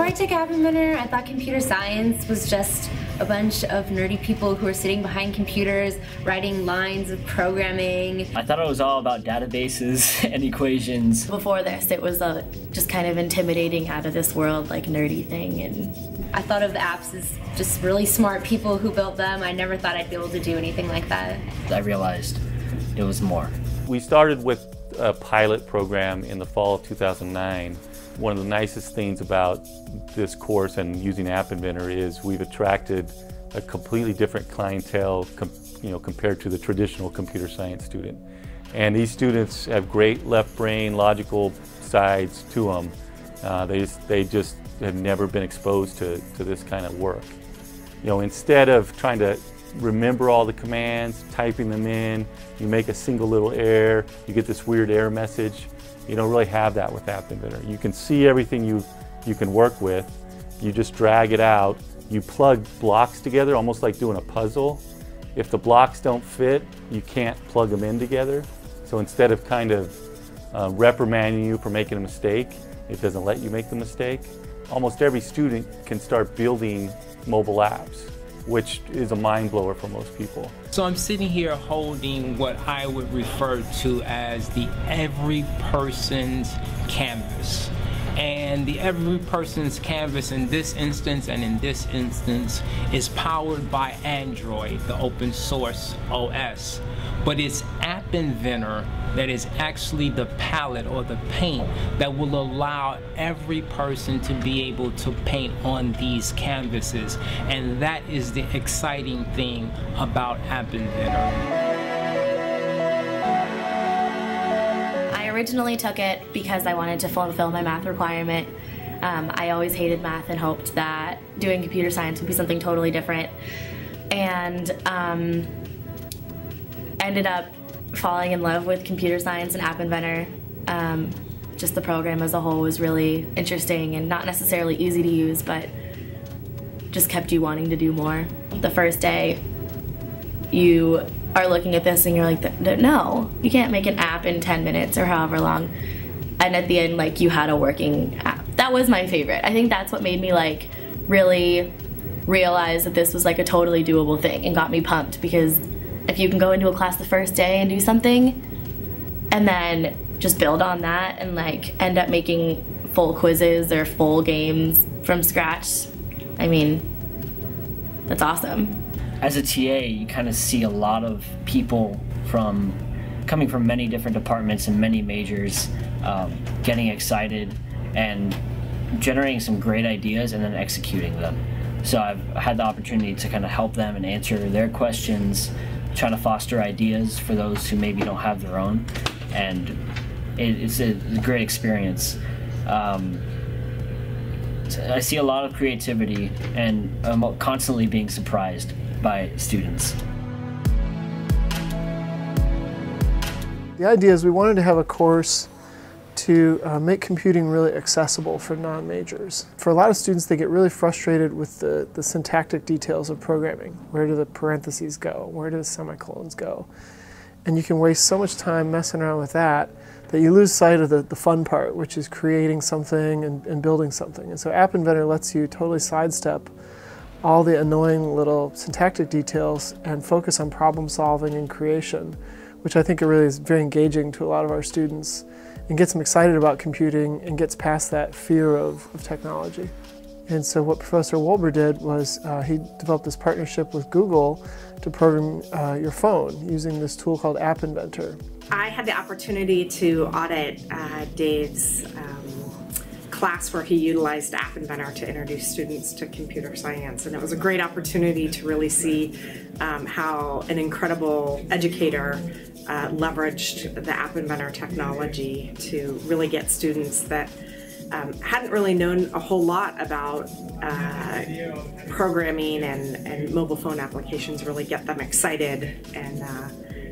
I took App Inventor, I thought computer science was just a bunch of nerdy people who were sitting behind computers, writing lines of programming. I thought it was all about databases and equations. Before this, it was just kind of intimidating, out of this world, like nerdy thing. And I thought of the apps as just really smart people who built them. I never thought I'd be able to do anything like that. I realized it was more. We started with a pilot program in the fall of 2009. One of the nicest things about this course and using App Inventor is we've attracted a completely different clientele compared to the traditional computer science student. And these students have great left brain, logical sides to them. They just have never been exposed to this kind of work. Instead of trying to remember all the commands, typing them in, you make a single little error, you get this weird error message. You don't really have that with App Inventor. You can see everything you can work with. You just drag it out. You plug blocks together, almost like doing a puzzle. If the blocks don't fit, you can't plug them in together. So instead of kind of reprimanding you for making a mistake, it doesn't let you make the mistake. Almost every student can start building mobile apps, which is a mind blower for most people. So I'm sitting here holding what I would refer to as the every person's canvas. And the every person's canvas in this instance and in this instance is powered by Android, the open source OS. But it's App Inventor that is actually the palette or the paint that will allow every person to be able to paint on these canvases. And that is the exciting thing about App Inventor. I originally took it because I wanted to fulfill my math requirement. I always hated math and hoped that doing computer science would be something totally different. And ended up falling in love with computer science and App Inventor. Just the program as a whole was really interesting and not necessarily easy to use, but just kept you wanting to do more. The first day, you are looking at this and you're like, no, you can't make an app in 10 minutes or however long. And at the end, like, you had a working app. That was my favorite. I think that's what made me like really realize that this was like a totally doable thing and got me pumped, because if you can go into a class the first day and do something and then just build on that and like end up making full quizzes or full games from scratch, I mean, that's awesome. As a TA, you kind of see a lot of people coming from many different departments and many majors, getting excited and generating some great ideas and then executing them. So I've had the opportunity to kind of help them and answer their questions, trying to foster ideas for those who maybe don't have their own, and it's a great experience. I see a lot of creativity, and I'm constantly being surprised by students. The idea is we wanted to have a course to make computing really accessible for non-majors. For a lot of students, they get really frustrated with the syntactic details of programming. Where do the parentheses go? Where do the semicolons go? And you can waste so much time messing around with that you lose sight of the fun part, which is creating something and building something. And so App Inventor lets you totally sidestep all the annoying little syntactic details and focus on problem solving and creation, which I think really is very engaging to a lot of our students and gets them excited about computing and gets past that fear of technology. And so what Professor Wolber did was he developed this partnership with Google to program your phone using this tool called App Inventor. I had the opportunity to audit Dave's class where he utilized App Inventor to introduce students to computer science, and it was a great opportunity to really see how an incredible educator leveraged the App Inventor technology to really get students that hadn't really known a whole lot about programming and mobile phone applications, really get them excited and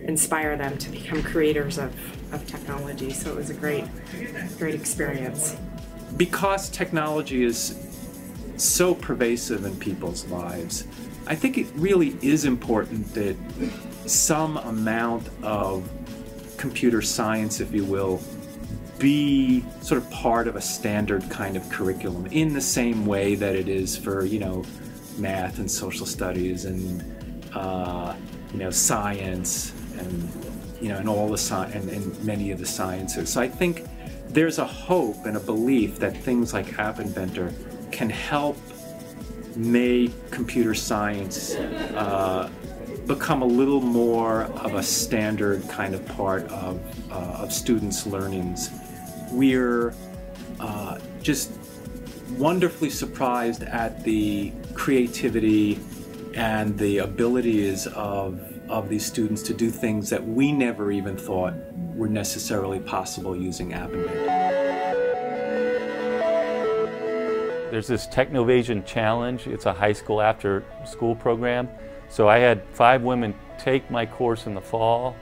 inspire them to become creators of technology. So it was a great experience. Because technology is so pervasive in people's lives, I think it really is important that some amount of computer science, if you will, be sort of part of a standard kind of curriculum in the same way that it is for, you know, math and social studies and, you know, science and, you know, and all the and many of the sciences. So I think there's a hope and a belief that things like App Inventor can help make computer science become a little more of a standard kind of part of students' learnings. We're just wonderfully surprised at the creativity and the abilities of these students to do things that we never even thought were necessarily possible using App Inventor. There's this Technovasion Challenge. It's a high school after school program. So I had 5 women take my course in the fall,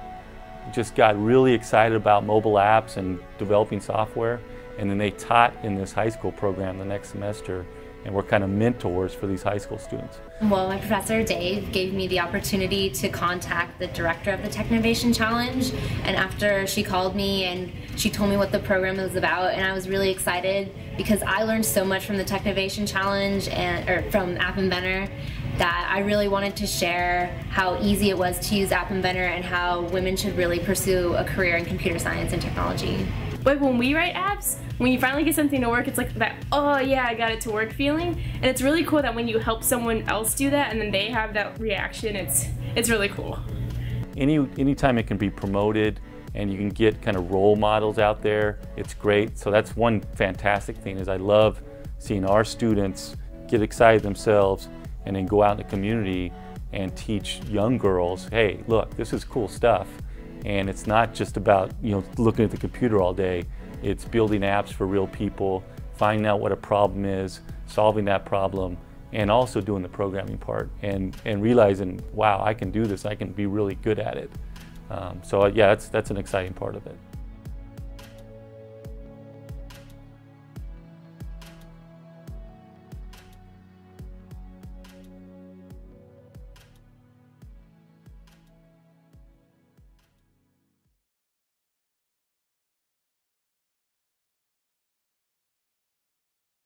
just got really excited about mobile apps and developing software, and then they taught in this high school program the next semester, and we're kind of mentors for these high school students. Well, my professor, Dave, gave me the opportunity to contact the director of the Technovasion Challenge, and after she called me and she told me what the program was about, and I was really excited because I learned so much from the Technovasion Challenge or from App Inventor that I really wanted to share how easy it was to use App Inventor and how women should really pursue a career in computer science and technology. Like when we write apps, when you finally get something to work, it's like that, oh yeah, I got it to work feeling. And it's really cool that when you help someone else do that and then they have that reaction, it's really cool. Anytime it can be promoted and you can get kind of role models out there, it's great. So that's one fantastic thing is I love seeing our students get excited themselves and then go out in the community and teach young girls, hey, look, this is cool stuff. And it's not just about, you know, looking at the computer all day. It's building apps for real people, finding out what a problem is, solving that problem, and also doing the programming part and realizing, wow, I can do this, I can be really good at it. So yeah, that's an exciting part of it.